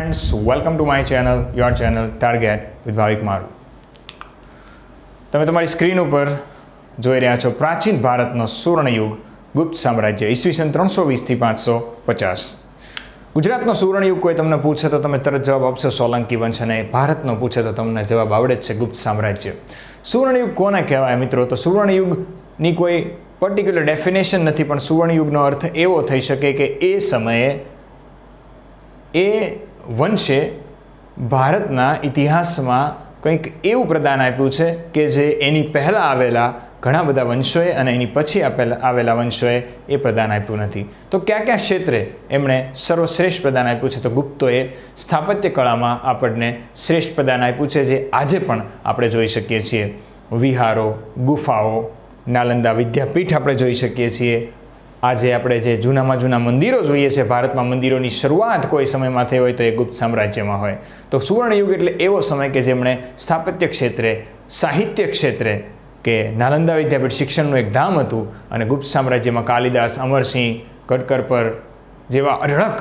friends, welcome to my channel, your channel Target with ભાવિક મારું. તમે તમારી સ્ક્રીન ઉપર જોઈ રહ્યા છો પ્રાચીન ભારતનો સુવર્ણયુગ ગુપ્ત સામ્રાજ્ય ઈસવીસન 320 થી 550. ગુજરાતનો સુવર્ણયુગ કોઈ તમને પૂછે તો તમે તરત જવાબ આપશો સોલંકી વંશ, અને ભારતનો પૂછે તો તમને જવાબ આવડે જ છે ગુપ્ત સામ્રાજ્ય. સુવર્ણયુગ કોને કહેવાય મિત્રો? તો સુવર્ણયુગની કોઈ પર્ટિક્યુલર ડેફિનેશન નથી, પણ સુવર્ણયુગનો અર્થ એવો થઈ શકે કે એ સમયે એ વંશે ભારતના ઇતિહાસમાં કંઈક એવું પ્રદાન આપ્યું છે કે જે એની પહેલાં આવેલા ઘણા બધા વંશોએ અને એની પછી આવેલા વંશોએ એ પ્રદાન આપ્યું નથી. તો કયા કયા ક્ષેત્રે એમણે સર્વશ્રેષ્ઠ પ્રદાન આપ્યું છે? તો ગુપ્તોએ સ્થાપત્ય કળામાં આપણને શ્રેષ્ઠ પ્રદાન આપ્યું છે, જે આજે પણ આપણે જોઈ શકીએ છીએ. વિહારો, ગુફાઓ, નાલંદા વિદ્યાપીઠ આપણે જોઈ શકીએ છીએ. આજે આપણે જે જૂનામાં જૂના મંદિરો જોઈએ છે, ભારતમાં મંદિરોની શરૂઆત કોઈ સમયમાં થઈ હોય તો એ ગુપ્ત સામ્રાજ્યમાં હોય. તો સુવર્ણયુગ એટલે એવો સમય કે જેમણે સ્થાપત્ય ક્ષેત્રે, સાહિત્ય ક્ષેત્રે, કે નાલંદા વિદ્યાપીઠ શિક્ષણનું એક ધામ હતું, અને ગુપ્ત સામ્રાજ્યમાં કાલિદાસ, અમરસિંહ, કડકરપર જેવા અઢળક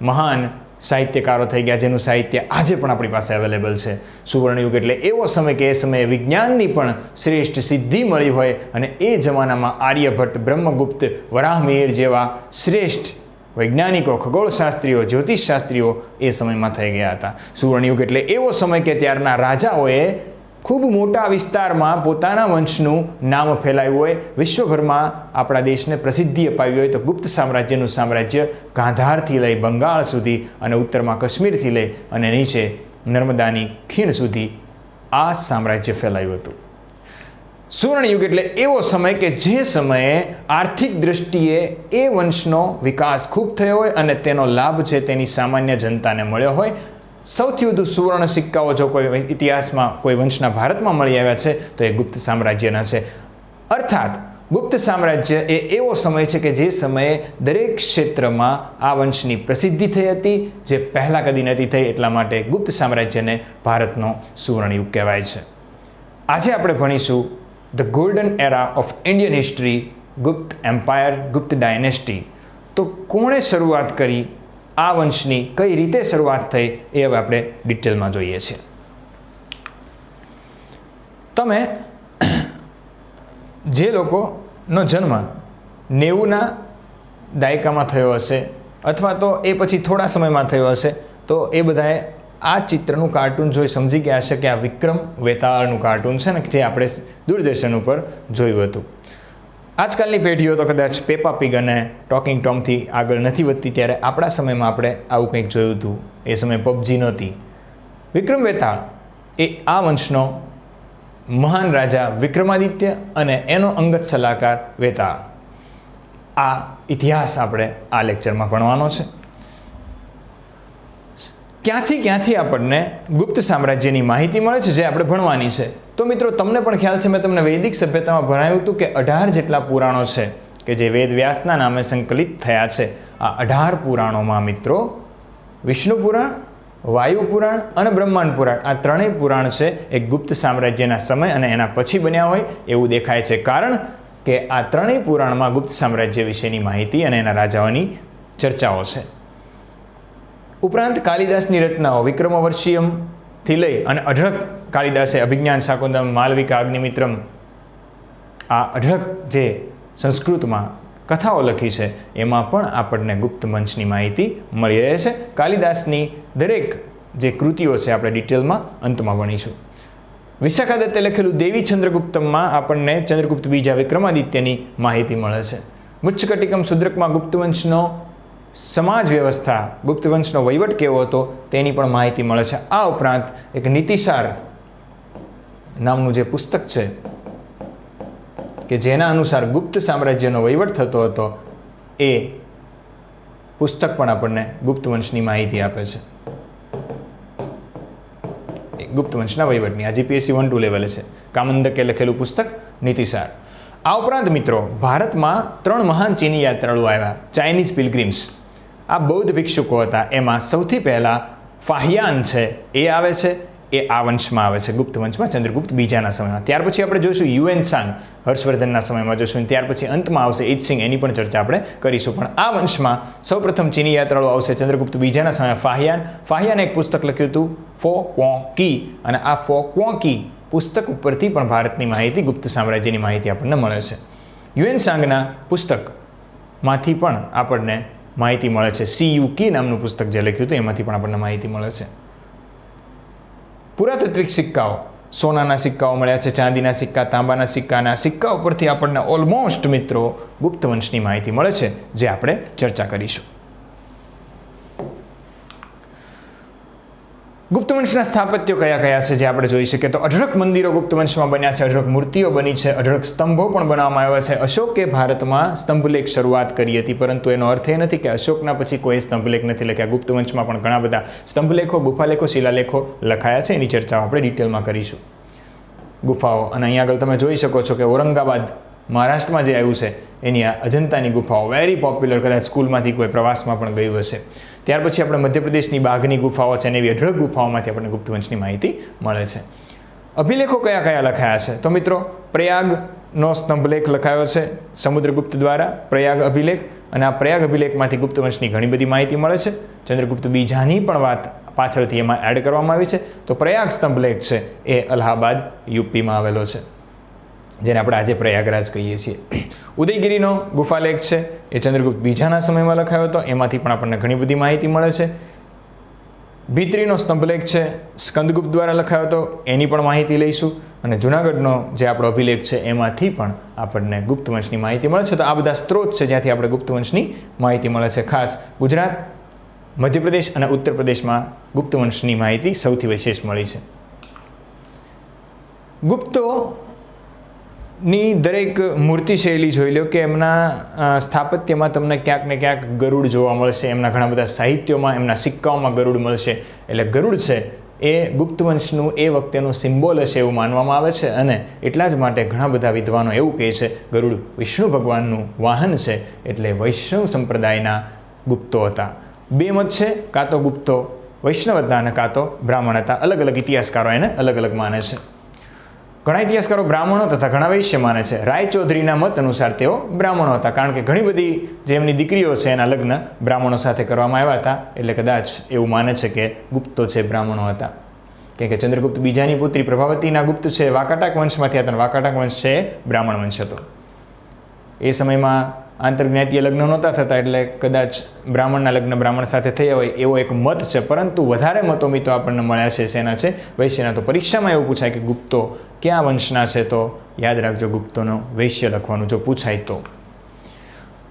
મહાન સાહિત્યકારો થઈ ગયા, જેનું સાહિત્ય આજે પણ આપણી પાસે અવેલેબલ છે. સુવર્ણયુગ એટલે એવો સમય કે એ સમયે વિજ્ઞાનની પણ શ્રેષ્ઠ સિદ્ધિ મળી હોય, અને એ જમાનામાં આર્યભટ્ટ, બ્રહ્મગુપ્ત, વરાહમિહિર જેવા શ્રેષ્ઠ વૈજ્ઞાનિકો, ખગોળશાસ્ત્રીઓ, જ્યોતિષશાસ્ત્રીઓ એ સમયમાં થઈ ગયા હતા. સુવર્ણયુગ એટલે એવો સમય કે ત્યારના રાજાઓએ ખૂબ મોટા વિસ્તારમાં પોતાના વંશનું નામ ફેલાવ્યું હોય, વિશ્વભરમાં આપણા દેશને પ્રસિદ્ધિ અપાવી હોય. તો ગુપ્ત સામ્રાજ્યનું સામ્રાજ્ય ગાંધારથી લઈ બંગાળ સુધી, અને ઉત્તરમાં કાશ્મીરથી લઈ અને નીચે નર્મદાની ખીણ સુધી આ સામ્રાજ્ય ફેલાયું હતું. સુવર્ણયુગ એટલે એવો સમય કે જે સમયે આર્થિક દૃષ્ટિએ એ વંશનો વિકાસ ખૂબ થયો હોય અને તેનો લાભ છે તેની સામાન્ય જનતાને મળ્યો હોય. સૌથી વધુ સુવર્ણ સિક્કાઓ જો કોઈ ઇતિહાસમાં કોઈ વંશના ભારતમાં મળી આવ્યા છે તો એ ગુપ્ત સામ્રાજ્યના છે. અર્થાત ગુપ્ત સામ્રાજ્ય એ એવો સમય છે કે જે સમયે દરેક ક્ષેત્રમાં આ વંશની પ્રસિદ્ધિ થઈ હતી, જે પહેલાં કદી નથી થઈ. એટલા માટે ગુપ્ત સામ્રાજ્યને ભારતનો સુવર્ણયુગ કહેવાય છે. આજે આપણે ભણીશું the golden era of Indian history, Gupta empire, Gupta dynasty. તો કોણે શરૂઆત કરી, આ વંશની કઈ રીતે શરૂઆત થઈ, એ હવે આપણે ડિટેલમાં જોઈએ છીએ. તમે જે લોકોનો જન્મ 90ના દાયકામાં થયો હશે, અથવા તો એ પછી થોડા સમયમાં થયો હશે, તો એ બધાએ આ ચિત્રનું કાર્ટૂન જોઈ સમજી ગયા હશે કે આ વિક્રમ વેતાળનું કાર્ટૂન છે ને, જે આપણે દૂરદર્શન ઉપર જોયું હતું. આજકાલની પેઢીઓ તો કદાચ પેપા પીગ અને ટોકિંગ ટોમથી આગળ નથી વધતી, ત્યારે આપણા સમયમાં આપણે આવું કંઈક જોયું હતું. એ સમયે પબજી નહોતી. વિક્રમ વેતાળ એ આ વંશનો મહાન રાજા વિક્રમાદિત્ય અને એનો અંગત સલાહકાર વેતાળ. આ ઇતિહાસ આપણે આ લેક્ચરમાં ભણવાનો છે. ક્યાંથી આપણને ગુપ્ત સામ્રાજ્યની માહિતી મળે છે, જે આપણે ભણવાની છે. તો મિત્રો, તમને પણ ખ્યાલ છે, મેં તમને વૈદિક સભ્યતામાં ભણાવ્યું હતું કે 18 જેટલા પુરાણો છે કે જે વેદ વ્યાસના નામે સંકલિત થયા છે. આ 18 પુરાણોમાં મિત્રો વિષ્ણુ પુરાણ, વાયુ પુરાણ અને બ્રહ્માંડ પુરાણ, આ ત્રણેય પુરાણ છે એ ગુપ્ત સામ્રાજ્યના સમય અને એના પછી બન્યા હોય એવું દેખાય છે. કારણ કે આ ત્રણેય પુરાણમાં ગુપ્ત સામ્રાજ્ય વિશેની માહિતી અને એના રાજાઓની ચર્ચાઓ છે. ઉપરાંત કાલિદાસની રચનાઓ વિક્રમવર્ષિયમથી લઈ અને અઢળક કાલિદાસે અભિજ્ઞાન શાકુંતલમ, માલવિકા, અગ્નિમિત્રમ, આ અઢળક જે સંસ્કૃતમાં કથાઓ લખી છે એમાં પણ આપણને ગુપ્ત વંશની માહિતી મળી રહે છે. કાલિદાસની દરેક જે કૃતિઓ છે આપણે ડિટેલમાં અંતમાં ભણીશું. વિશાખાદત્તે લખેલું દેવી ચંદ્રગુપ્તમમાં આપણને ચંદ્રગુપ્ત બીજા વિક્રમાદિત્યની માહિતી મળે છે. મુચ્ચકટિકમ શુદ્રકમાં ગુપ્ત વંશનો સમાજ વ્યવસ્થા, ગુપ્ત વંશનો વહીવટ કેવો હતો તેની પણ માહિતી મળે છે. આ ઉપરાંત એક નીતિસાર નામનું જે પુસ્તક છે કે જેના અનુસાર ગુપ્ત સામ્રાજ્યનો વહીવટ થતો હતો, એ પુસ્તક પણ આપણને ગુપ્ત વંશની માહિતી આપે છે. ગુપ્ત વંશના વહીવટની આ જીપીએસસી 1-2 લેવલે છે. કામંદકે લખેલું પુસ્તક નીતિસાર. આ ઉપરાંત મિત્રો, ભારતમાં 3 મહાન ચીની યાત્રાળુઓ આવ્યા, ચાઇનીઝ પિલગ્રીમ્સ. આ બૌદ્ધ ભિક્ષુકો હતા. એમાં સૌથી પહેલાં ફાહિયાન છે એ આવે છે, એ આ વંશમાં આવે છે, ગુપ્ત વંશમાં, ચંદ્રગુપ્ત બીજાના સમયમાં. ત્યાર પછી આપણે જોઈશું યુએન સાંગ. હર્ષવર્ધનના સમયમાં જોશું. ત્યાર પછી અંતમાં આવશે ઈત્સિંગ, એની પણ ચર્ચા આપણે કરીશું. પણ આ વંશમાં સૌપ્રથમ ચીની યાત્રાળુ આવશે ચંદ્રગુપ્ત બીજાના સમયે ફાહિયાન. ફાહિયાને એક પુસ્તક લખ્યું હતું ફો ક્વો કી, અને આ ફો ક્વો કી પુસ્તક ઉપરથી પણ ભારતની માહિતી, ગુપ્ત સામ્રાજ્યની માહિતી આપણને મળે છે. યુએન સાંગના પુસ્તકમાંથી પણ આપણને માહિતી મળે છે. CU કી નામનું પુસ્તક જે લખ્યું હતું એમાંથી પણ આપણને માહિતી મળે છે. પુરાતત્વિક સિક્કાઓ, સોનાના સિક્કાઓ મળ્યા છે, ચાંદીના સિક્કા, તાંબાના સિક્કાના સિક્કાઓ પરથી આપણને ઓલમોસ્ટ મિત્રો ગુપ્ત વંશની માહિતી મળે છે, જે આપણે ચર્ચા કરીશું. ગુપ્ત વંશના સ્થાપત્યો કયા કયા છે જે આપણે જોઈ શકીએ તો અઢળક મંદિરો ગુપ્ત વંશમાં બન્યા છે, અઢળક મૂર્તિઓ બની છે, અઢળક સ્તંભો પણ બનાવવામાં આવ્યા છે. અશોકે ભારતમાં સ્તંભલેખ શરૂઆત કરી હતી, પરંતુ એનો અર્થ એ નથી કે અશોકના પછી કોઈ સ્તંભલેખ નથી લખ્યા. ગુપ્ત વંશમાં પણ ઘણા બધા સ્તંભલેખો, ગુફાલેખો, શિલાલેખો લખાયા છે. એની ચર્ચા આપણે ડિટેલમાં કરીશું. ગુફાઓ, અને અહીંયા આગળ તમે જોઈ શકો છો કે ઔરંગાબાદ મહારાષ્ટ્રમાં જે આવ્યું છે એની આ અજંતાની ગુફાઓ વેરી પોપ્યુલર, કદાચ સ્કૂલમાંથી કોઈ પ્રવાસમાં પણ ગયું હશે. ત્યાર પછી આપણે મધ્યપ્રદેશની બાઘની ગુફાઓ છે, અને એવી અઢળક ગુફાઓમાંથી આપણને ગુપ્ત વંશની માહિતી મળે છે. અભિલેખો કયા કયા લખાયા છે તો મિત્રો પ્રયાગનો સ્તંભલેખ લખાયો છે સમુદ્રગુપ્ત દ્વારા, પ્રયાગ અભિલેખ, અને આ પ્રયાગ અભિલેખમાંથી ગુપ્ત વંશની ઘણી બધી માહિતી મળે છે. ચંદ્રગુપ્ત બીજાની પણ વાત પાછળથી એમાં એડ કરવામાં આવી છે. તો પ્રયાગ સ્તંભલેખ છે એ અલ્હાબાદ યુપીમાં આવેલો છે, જેને આપણે આજે પ્રયાગરાજ કહીએ છીએ. ઉદયગીરીનો ગુફાલેખ છે એ ચંદ્રગુપ્ત બીજાના સમયમાં લખાયો હતો, એમાંથી પણ આપણને ઘણી બધી માહિતી મળે છે. ભીતરીનો સ્તંભલેખ છે સ્કંદગુપ્ત દ્વારા લખાયો હતો, એની પણ માહિતી લઈશું. અને જૂનાગઢનો જે આપણો અભિલેખ છે એમાંથી પણ આપણને ગુપ્ત વંશની માહિતી મળે છે. તો આ બધા સ્ત્રોત છે જ્યાંથી આપણે ગુપ્ત વંશની માહિતી મળે છે. ખાસ ગુજરાત, મધ્યપ્રદેશ અને ઉત્તર પ્રદેશમાં ગુપ્ત વંશની માહિતી સૌથી વિશેષ મળી છે. ગુપ્તો ની દરેક મૂર્તિ શૈલી જોઈ લો કે એમના સ્થાપત્યમાં તમને ક્યાંક ને ક્યાંક ગરુડ જોવા મળશે. એમના ઘણા બધા સાહિત્યોમાં, એમના સિક્કાઓમાં ગરુડ મળશે. એટલે ગરુડ છે એ ગુપ્ત વંશનું એ વખતેનું સિમ્બોલ હશે એવું માનવામાં આવે છે. અને એટલા જ માટે ઘણા બધા વિદ્વાનો એવું કહે છે ગરુડ વિષ્ણુ ભગવાનનું વાહન છે, એટલે વૈષ્ણવ સંપ્રદાયના ગુપ્તો હતા. બે મત છે, કાં તો ગુપ્તો વૈષ્ણવ હતા અને કાં તો બ્રાહ્મણ હતા. અલગ અલગ ઇતિહાસકારો એને અલગ અલગ માને છે. ઘણા ઇતિહાસકારો બ્રાહ્મણો તથા ઘણા વૈશ્ય માને છે. રાયચૌધરીના મત અનુસાર તેઓ બ્રાહ્મણો હતા, કારણ કે ઘણી બધી જે એમની દીકરીઓ છે એના લગ્ન બ્રાહ્મણો સાથે કરવામાં આવ્યા હતા. એટલે કદાચ એવું માને છે કે ગુપ્તો છે બ્રાહ્મણો હતા. કેમ કે ચંદ્રગુપ્ત બીજાની પુત્રી પ્રભાવતીના ગુપ્ત છે વાકાટક વંશમાંથી હતા, અને વાકાટક વંશ છે એ બ્રાહ્મણ વંશ હતો. એ સમયમાં આંતરજ્ઞાતીય લગ્ન નહોતા થતા, એટલે કદાચ બ્રાહ્મણના લગ્ન બ્રાહ્મણ સાથે થયા હોય એવો એક મત છે. પરંતુ વધારે મતો આપણને મળ્યા છે શેના છે? વૈશ્યના. તો પરીક્ષામાં એવું પૂછાય કે ગુપ્તો ક્યાં વંશના છે, તો યાદ રાખજો ગુપ્તોનો વૈશ્ય લખવાનું જો પૂછાય તો.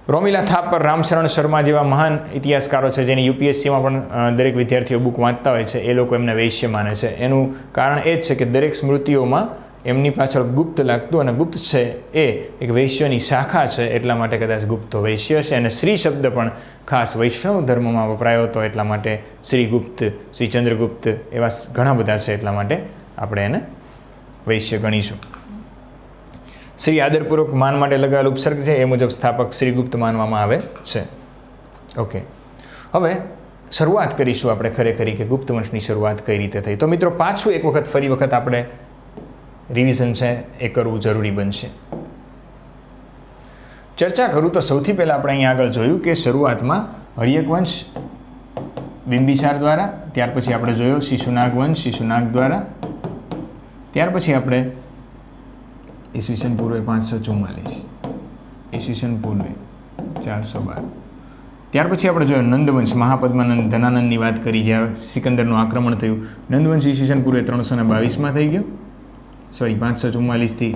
રોમિલા થાપર, રામશરણ શર્મા જેવા મહાન ઇતિહાસકારો છે જેની UPSCમાં પણ દરેક વિદ્યાર્થીઓ બુક વાંચતા હોય છે. એ લોકો એમને વૈશ્ય માને છે. એનું કારણ એ જ છે કે દરેક સ્મૃતિઓમાં એમની પાછળ ગુપ્ત લાગતું, અને ગુપ્ત છે એ એક વૈશ્યની શાખા છે, એટલા માટે કદાચ ગુપ્તો વૈશ્ય છે. અને શ્રી શબ્દ પણ ખાસ વૈષ્ણવ ધર્મમાં વપરાયો હતો, એટલા માટે શ્રી ગુપ્ત, શ્રી ચંદ્રગુપ્ત એવા ઘણા બધા છે, એટલા માટે આપણે એને વૈશ્ય ગણીશું. શ્રી આદરપૂર્વક માન માટે લગાવેલ ઉપસર્ગ છે એ મુજબ સ્થાપક શ્રી ગુપ્ત માનવામાં આવે છે. ઓકે, હવે શરૂઆત કરીશું આપણે ખરેખરી કે ગુપ્ત વંશની શરૂઆત કઈ રીતે થઈ. તો મિત્રો પાછું એક વખત ફરી વખત આપણે રિવિઝન છે એ કરવું જરૂરી બનશે. ચર્ચા કરું તો સૌથી પહેલાં આપણે અહીંયા આગળ જોયું કે શરૂઆતમાં હર્યક વંશ બિંબિસાર દ્વારા, ત્યાર પછી આપણે જોયો શિશુનાગ વંશ શિશુનાગ દ્વારા, ત્યાર પછી આપણે ઈસવીસન પૂર્વે 544, ઈસવીસન પૂર્વે 412, ત્યાર પછી આપણે જોયો નંદવંશ મહાપદ્માનંદ ધનાનંદની વાત કરી જ્યારે સિકંદરનું આક્રમણ થયું. નંદવંશ ઈસવીસન પૂર્વે 322માં થઈ ગયો, સોરી 544થી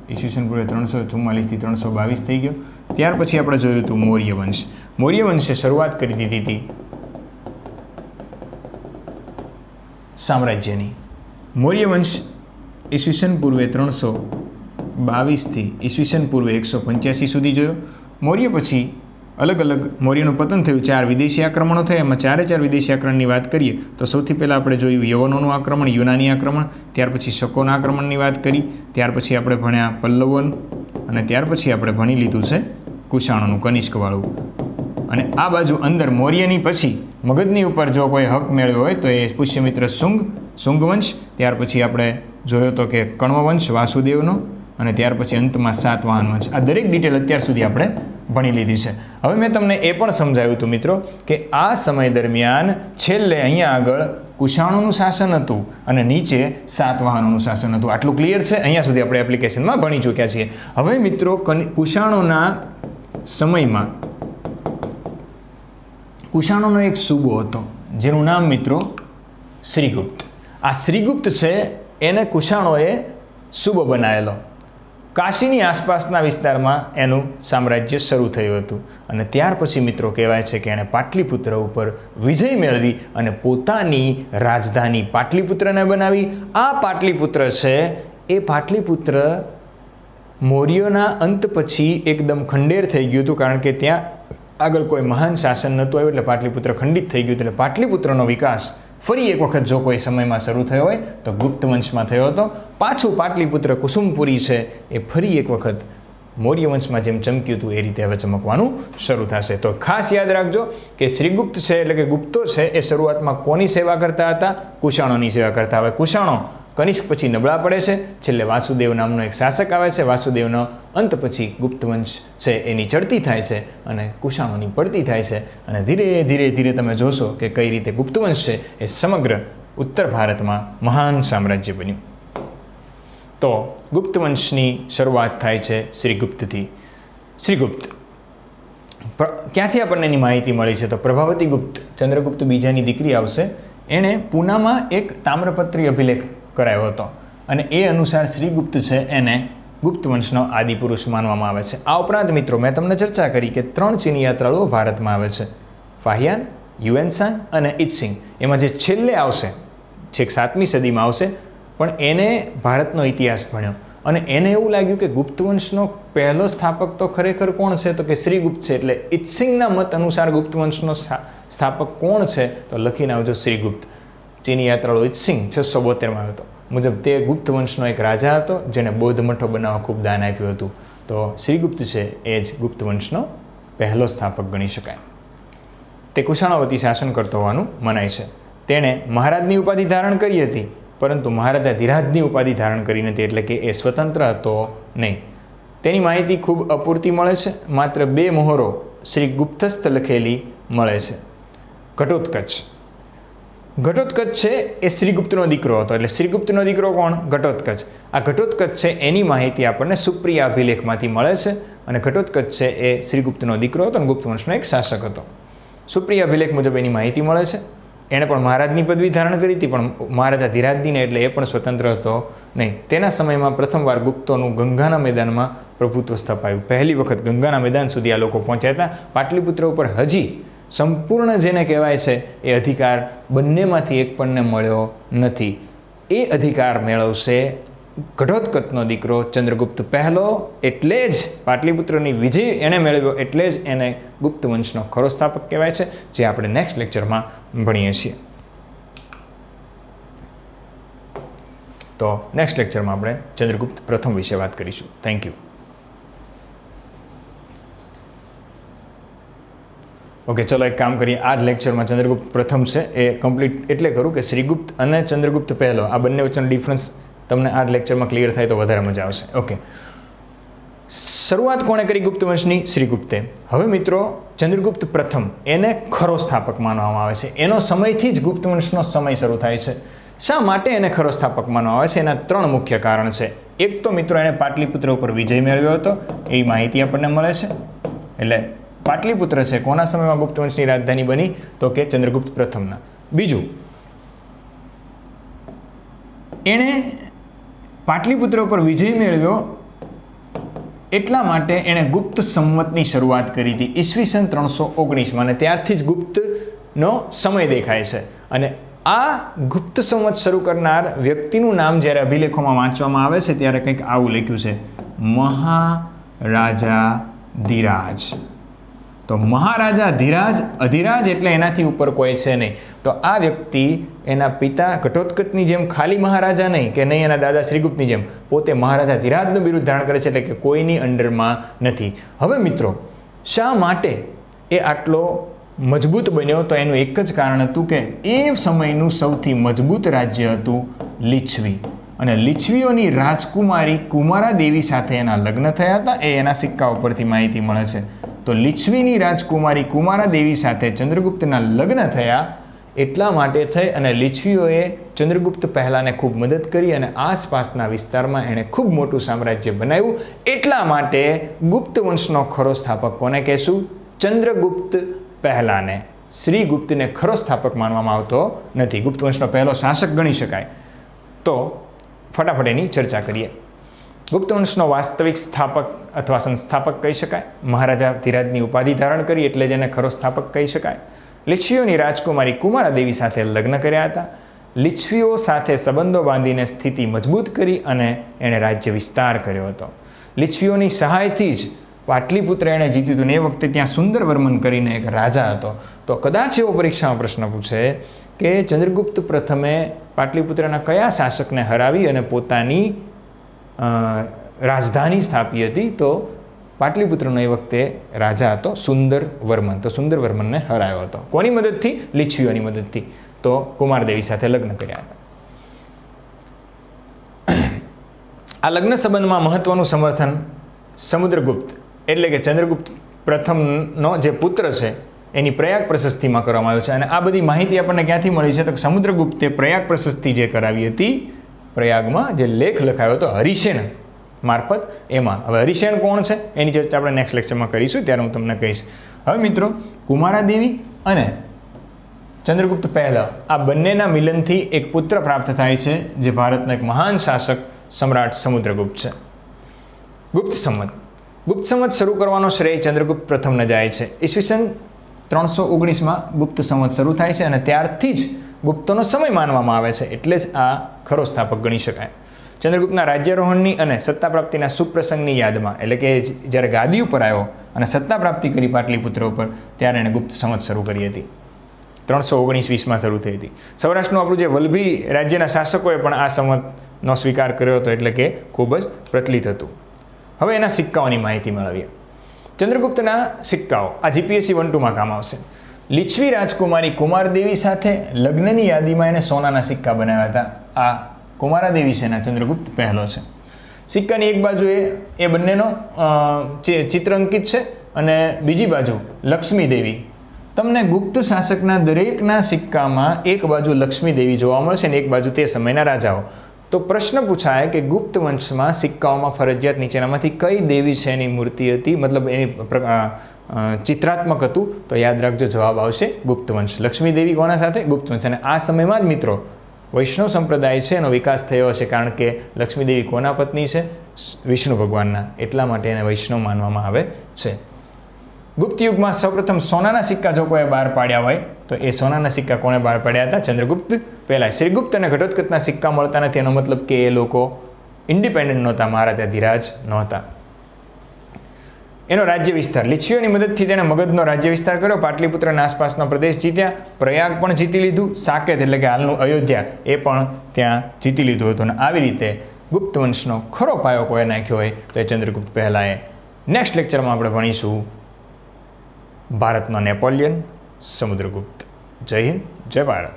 ઈસવીસન પૂર્વે 344થી 322 થઈ ગયો. ત્યાર પછી આપણે જોયું હતું મૌર્ય વંશ. મૌર્ય વંશે શરૂઆત કરી દીધી હતી સામ્રાજ્યની. મૌર્ય વંશ ઈસવીસન પૂર્વે 322થી ઈસવીસન પૂર્વે 185 સુધી જોયો. મૌર્ય પછી અલગ અલગ મૌર્યનું પતન થયું, 4 વિદેશી આક્રમણો થયા. એમાં 4 વિદેશી આક્રમણની વાત કરીએ તો સૌથી પહેલાં આપણે જોયું યવનોનું આક્રમણ, યુનાની આક્રમણ, ત્યાર પછી શકોના આક્રમણની વાત કરી, ત્યાર પછી આપણે ભણ્યા પલ્લવન, અને ત્યાર પછી આપણે ભણી લીધું છે કુષાણોનું, કનિષ્કવાળું. અને આ બાજુ અંદર મૌર્યની પછી મગધની ઉપર જો કોઈ હક મેળવ્યો હોય તો એ પુષ્યમિત્ર શુંગવંશ, ત્યાર પછી આપણે જોયો તો કે કણ્વવંશ વાસુદેવનો, અને ત્યાર પછી અંતમાં સાતવાહન વંશ. આ દરેક ડિટેલ અત્યાર સુધી આપણે ભણી લીધી છે. હવે મેં તમને એ પણ સમજાવ્યું હતું મિત્રો કે આ સમય દરમિયાન છેલ્લે અહીંયા આગળ કુષાણોનું શાસન હતું અને નીચે સાતવાહનોનું શાસન હતું. આટલું ક્લિયર છે? અહીંયા સુધી આપણે એપ્લિકેશનમાં ભણી ચૂક્યા છીએ. હવે મિત્રો કુષાણોના સમયમાં કુષાણોનો એક સૂબો હતો જેનું નામ મિત્રો શ્રીગુપ્ત. આ શ્રીગુપ્ત છે એને કુષાણોએ સૂબો બનાવેલો. કાશીની આસપાસના વિસ્તારમાં એનું સામ્રાજ્ય શરૂ થયું હતું અને ત્યાર પછી મિત્રો કહેવાય છે કે એણે પાટલીપુત્ર ઉપર વિજય મેળવી અને પોતાની રાજધાની પાટલીપુત્રને બનાવી. આ પાટલીપુત્ર છે એ પાટલીપુત્ર મૌર્યોના અંત પછી એકદમ ખંડેર થઈ ગયું હતું, કારણ કે ત્યાં આગળ કોઈ મહાન શાસન નહોતું આવ્યું એટલે પાટલીપુત્ર ખંડિત થઈ ગયું. એટલે પાટલીપુત્રનો વિકાસ ફરી એક વખત જો કોઈ સમયમાં શરૂ થયો હોય તો ગુપ્ત વંશમાં થયો હતો. પાછું પાટલીપુત્ર કુસુમપુરી છે એ ફરી એક વખત મૌર્ય વંશમાં જેમ ચમક્યું હતું એ રીતે હવે ચમકવાનું શરૂ થશે. તો ખાસ યાદ રાખજો કે શ્રીગુપ્ત છે એટલે કે ગુપ્તો છે એ શરૂઆતમાં કોની સેવા કરતા હતા? કુષાણોની સેવા કરતા. હવે કુષાણો કનિષ્ક પછી નબળા પડે છે, છેલ્લે વાસુદેવ નામનો એક શાસક આવે છે. વાસુદેવનો અંત પછી ગુપ્ત વંશ છે એની ચડતી થાય છે અને કુષાણોની પડતી થાય છે, અને ધીરે ધીરે ધીરે તમે જોશો કે કઈ રીતે ગુપ્ત વંશ છે એ સમગ્ર ઉત્તર ભારતમાં મહાન સામ્રાજ્ય બન્યું. તો ગુપ્ત વંશની શરૂઆત થાય છે શ્રીગુપ્તથી. શ્રીગુપ્ત ક્યાંથી આપણને એની માહિતી મળી છે? તો પ્રભાવતી ગુપ્ત, ચંદ્રગુપ્ત બીજાની દીકરી આવશે, એણે પૂનામાં એક તામ્રપત્રી અભિલેખ કરાયો હતો અને એ અનુસાર શ્રીગુપ્ત છે એને ગુપ્ત વંશનો આદિપુરુષ માનવામાં આવે છે. આ ઉપરાંત મિત્રો મેં તમને ચર્ચા કરી કે 3 ચીની યાત્રાળુઓ ભારતમાં આવે છે, ફાહિયાન, યુએનસાંગ અને ઇત્સિંગ. એમાં જે છેલ્લે આવશે, છેક 7મી સદીમાં આવશે, પણ એને ભારતનો ઇતિહાસ ભણ્યો અને એને એવું લાગ્યું કે ગુપ્ત વંશનો પહેલો સ્થાપક તો ખરેખર કોણ છે? તો કે શ્રીગુપ્ત છે. એટલે ઇત્સિંગના મત અનુસાર ગુપ્ત વંશનો સ્થાપક કોણ છે? તો લખીને આવજો શ્રીગુપ્ત. ચીની યાત્રાળુ ઇત્સિંગ 672માં આવ્યો હતો. મુજબ તે ગુપ્ત વંશનો એક રાજા હતો જેણે બૌદ્ધ મઠો બનાવવા ખૂબ દાન આપ્યું હતું. તો શ્રીગુપ્ત છે એ જ ગુપ્ત વંશનો પહેલો સ્થાપક ગણી શકાય. તે કુષાણવતી શાસન કરતો હોવાનું મનાય છે. તેણે મહારાજની ઉપાધિ ધારણ કરી હતી, પરંતુ મહારાજાધિરાજની ઉપાધિ ધારણ કરી નથી, એટલે કે એ સ્વતંત્ર હતો નહીં. તેની માહિતી ખૂબ અપૂરતી મળે છે. માત્ર 2 મોહરો શ્રીગુપ્તસ્થ લખેલી મળે છે. ઘટોત્કચ છે એ શ્રીગુપ્તનો દીકરો હતો. એટલે શ્રીગુપ્તનો દીકરો કોણ? ઘટોત્કચ. આ ઘટોત્કચ છે એની માહિતી આપણને સુપ્રિયા અભિલેખમાંથી મળે છે અને ઘટોત્કચ છે એ શ્રીગુપ્તનો દીકરો હતો અને ગુપ્ત વંશનો એક શાસક હતો. સુપ્રિયા અભિલેખ મુજબ એની માહિતી મળે છે. એણે પણ મહારાજની પદવી ધારણ કરી હતી, પણ મહારાજાધિરાજની એટલે એ પણ સ્વતંત્ર હતો નહીં. તેના સમયમાં પ્રથમવાર ગુપ્તોનું ગંગાના મેદાનમાં પ્રભુત્વ સ્થપાયું. પહેલી વખત ગંગાના મેદાન સુધી આ લોકો પહોંચ્યા હતા. પાટલીપુત્ર ઉપર હજી સંપૂર્ણ જેને કહેવાય છે એ અધિકાર બંનેમાંથી એક પણને મળ્યો નથી. એ અધિકાર મેળવશે ઘટોત્કચનો દીકરો ચંદ્રગુપ્ત પહેલો. એટલે જ પાટલીપુત્રની વિજય એણે મેળવ્યો, એટલે જ એને ગુપ્ત વંશનો ખરો સ્થાપક કહેવાય છે, જે આપણે નેક્સ્ટ લેક્ચરમાં ભણીએ છીએ. તો નેક્સ્ટ લેક્ચરમાં આપણે ચંદ્રગુપ્ત પ્રથમ વિશે વાત કરીશું. Thank you. ઓકે, ચલો એક કામ કરીએ. આ જ લેક્ચરમાં ચંદ્રગુપ્ત પ્રથમ છે એ કમ્પ્લીટ એટલે કરું કે શ્રીગુપ્ત અને ચંદ્રગુપ્ત પહેલો આ બંને વચ્ચેનો ડિફરન્સ તમને આ જ લેક્ચરમાં ક્લિયર થાય તો વધારે મજા આવશે. ઓકે, શરૂઆત કોણે કરી ગુપ્ત વંશની? શ્રીગુપ્તે. હવે મિત્રો ચંદ્રગુપ્ત પ્રથમ એને ખરો સ્થાપક માનવામાં આવે છે. એનો સમયથી જ ગુપ્ત વંશનો સમય શરૂ થાય છે. શા માટે એને ખરો સ્થાપક માનવામાં આવે છે? એના 3 મુખ્ય કારણ છે. એક તો મિત્રો એણે પાટલીપુત્ર ઉપર વિજય મેળવ્યો હતો, એ માહિતી આપણને મળે છે. એટલે પાટલીપુત્ર છે કોના સમયમાં ગુપ્ત વંશની રાજધાની બની? તો કે ચંદ્રગુપ્ત પ્રથમના. બીજું, એણે પાટલીપુત્ર ઉપર વિજય મેળવ્યો એટલા માટે એણે ગુપ્ત સંવતની શરૂઆત કરી હતી ઈસવીસન 319માં, અને ત્યારથી જ ગુપ્તનો સમય દેખાય છે. અને આ ગુપ્ત સંવત શરૂ કરનાર વ્યક્તિનું નામ જ્યારે અભિલેખોમાં વાંચવામાં આવે છે ત્યારે કંઈક આવું લખ્યું છે, મહારાજાધિરાજ. તો મહારાજાધિરાજ, અધિરાજ એટલે એનાથી ઉપર કોઈ છે નહીં. તો આ વ્યક્તિ એના પિતા ઘટોત્કચની જેમ ખાલી મહારાજા નહીં, કે નહીં એના દાદા શ્રીગુપ્તની જેમ પોતે મહારાજાધિરાજનું બિરુદ ધારણ કરે છે, એટલે કે કોઈની અંડરમાં નથી. હવે મિત્રો શા માટે એ આટલો મજબૂત બન્યો તો એનું એક જ કારણ હતું કે એ સમયનું સૌથી મજબૂત રાજ્ય હતું લીછવી, અને લીછવીઓની રાજકુમારી કુમારાદેવી સાથે એના લગ્ન થયા હતા. એ એના સિક્કા ઉપરથી માહિતી મળે છે. તો લીછવીની રાજકુમારી કુમારાદેવી સાથે ચંદ્રગુપ્તના લગ્ન થયા એટલા માટે થઈ અને લીછવીઓએ ચંદ્રગુપ્ત પહેલાંને ખૂબ મદદ કરી અને આસપાસના વિસ્તારમાં એણે ખૂબ મોટું સામ્રાજ્ય બનાવ્યું. એટલા માટે ગુપ્ત વંશનો ખરો સ્થાપક કોને કહેશું? ચંદ્રગુપ્ત પહેલાને. શ્રીગુપ્તને ખરો સ્થાપક માનવામાં આવતો નથી. ગુપ્ત વંશનો પહેલો શાસક ગણી શકાય. તો ફટાફટ એની ચર્ચા કરીએ. ગુપ્ત વંશનો વાસ્તવિક સ્થાપક અથવા સંસ્થાપક કહી શકાય. મહારાજા ધીરાજની ઉપાધિ ધારણ કરી એટલે જ એને ખરો સ્થાપક કહી શકાય. લીછવીઓની રાજકુમારી કુમારાદેવી સાથે લગ્ન કર્યા હતા. લીછવીઓ સાથે સંબંધો બાંધીને સ્થિતિ મજબૂત કરી અને એણે રાજ્ય વિસ્તાર કર્યો હતો. લીછવીઓની સહાયથી જ પાટલીપુત્ર એણે જીત્યું હતું. એ વખતે ત્યાં સુંદરવર્મન કરીને એક રાજા હતો. તો કદાચ એવો પરીક્ષામાં પ્રશ્ન પૂછે કે ચંદ્રગુપ્ત પ્રથમે પાટલીપુત્રના કયા શાસકને હરાવી અને પોતાની રાજધાની સ્થાપી હતી? તો પાટલીપુત્રનો એ વખતે રાજા હતો સુંદરવર્મન. તો સુંદરવર્મનને હરાયો હતો. કોની મદદથી? લીછવીઓની મદદથી. તો કુમારદેવી સાથે લગ્ન કર્યા હતા. આ લગ્ન સંબંધમાં મહત્વનું સમર્થન સમુદ્રગુપ્ત એટલે કે ચંદ્રગુપ્ત પ્રથમનો જે પુત્ર છે એની પ્રયાગ પ્રશસ્તિમાં કરવામાં આવ્યું છે. અને આ બધી માહિતી આપણને ક્યાંથી મળી છે? તો સમુદ્રગુપ્તે પ્રયાગ પ્રશસ્તિ જે કરાવી હતી, પ્રયાગમાં જે લેખ લખાયો હતો હરિસેન મારફત, એમાં. હવે હરિસેન કોણ છે એની ચર્ચા આપણે નેક્સ્ટ લેક્ચરમાં કરીશું, ત્યારે હું તમને કહીશ. હવે મિત્રો, કુમારાદેવી અને ચંદ્રગુપ્ત પહેલા આ બંનેના મિલનથી એક પુત્ર પ્રાપ્ત થાય છે, જે ભારતનો એક મહાન શાસક સમ્રાટ સમુદ્રગુપ્ત છે. ગુપ્ત સંવત. ગુપ્ત સંવત શરૂ કરવાનો શ્રેય ચંદ્રગુપ્ત પ્રથમને જાય છે. ઈસવીસન 319માં ગુપ્ત સંવત શરૂ થાય છે અને ત્યારથી જ ગુપ્તોનો સમય માનવામાં આવે છે. એટલે જ આ ખરો સ્થાપક ગણી શકાય. ચંદ્રગુપ્તના રાજ્યારોહણની અને સત્તા પ્રાપ્તિના સુપ્રસંગની યાદમાં, એટલે કે જ્યારે ગાદી ઉપર આવ્યો અને સત્તા પ્રાપ્તિ કરી પાટલીપુત્ર ઉપર, ત્યારે એણે ગુપ્ત સંવત શરૂ કરી હતી. 319-20માં શરૂ થઈ હતી. સૌરાષ્ટ્રનું આપણું જે વલ્લભી રાજ્યના શાસકોએ પણ આ સંવતનો સ્વીકાર કર્યો હતો, એટલે કે ખૂબ જ પ્રચલિત હતું. હવે એના સિક્કાઓની માહિતી મેળવીએ. ચંદ્રગુપ્તના સિક્કાઓ આ જીપીએસસી 1-2માં કામ આવશે. લીછવી રાજકુમારી કુમારદેવી સાથે લગ્નની યાદીમાં એણે સોનાના સિક્કા બનાવ્યા હતા. આ કુમારાદેવી છે એના ચંદ્રગુપ્ત પહેલો છે. સિક્કાની એક બાજુ એ બંનેનો ચિત્ર અંકિત છે અને બીજી બાજુ લક્ષ્મીદેવી. તમને ગુપ્ત શાસકના દરેકના સિક્કામાં એક બાજુ લક્ષ્મીદેવી જોવા મળશે અને એક બાજુ તે સમયના રાજાઓ. તો પ્રશ્ન પૂછાય કે ગુપ્ત વંશમાં સિક્કાઓમાં ફરજિયાત નીચેનામાંથી કઈ દેવી છે એની મૂર્તિ હતી, મતલબ એની ચિત્રાત્મક હતું? તો યાદ રાખજો, જવાબ આવશે ગુપ્ત વંશ. લક્ષ્મીદેવી કોના સાથે? ગુપ્ત વંશ. અને આ સમયમાં જ મિત્રો વૈષ્ણવ સંપ્રદાય છે એનો વિકાસ થયો હશે, કારણ કે લક્ષ્મીદેવી કોના પત્ની છે? વિષ્ણુ ભગવાનના. એટલા માટે એને વૈષ્ણવ માનવામાં આવે છે. ગુપ્ત યુગમાં સૌપ્રથમ સોનાના સિક્કા જો કોઈ બહાર પાડ્યા હોય તો એ સોનાના સિક્કા કોણે બહાર પાડ્યા હતા? ચંદ્રગુપ્ત પહેલા. શ્રીગુપ્ત અને ઘટોત્કચના સિક્કા મળતા નથી, એનો મતલબ કે એ લોકો ઇન્ડિપેન્ડન્ટ નહોતા, મહારાજા ધીરાજ નહોતા. એનો રાજ્ય વિસ્તાર. લીછવીઓની મદદથી તેણે મગધનો રાજ્ય વિસ્તાર કર્યો. પાટલીપુત્રના આસપાસનો પ્રદેશ જીત્યા. પ્રયાગ પણ જીતી લીધું. સાકેત એટલે કે હાલનું અયોધ્યા એ પણ ત્યાં જીતી લીધું હતું. અને આવી રીતે ગુપ્ત વંશનો ખરો પાયો કોઈ નાખ્યો હોય તો એ ચંદ્રગુપ્ત પહેલાએ. નેક્સ્ટ લેક્ચરમાં આપણે ભણીશું ભારતનો નેપોલિયન, સમુદ્રગુપ્ત. જય હિન્દ, જય ભારત.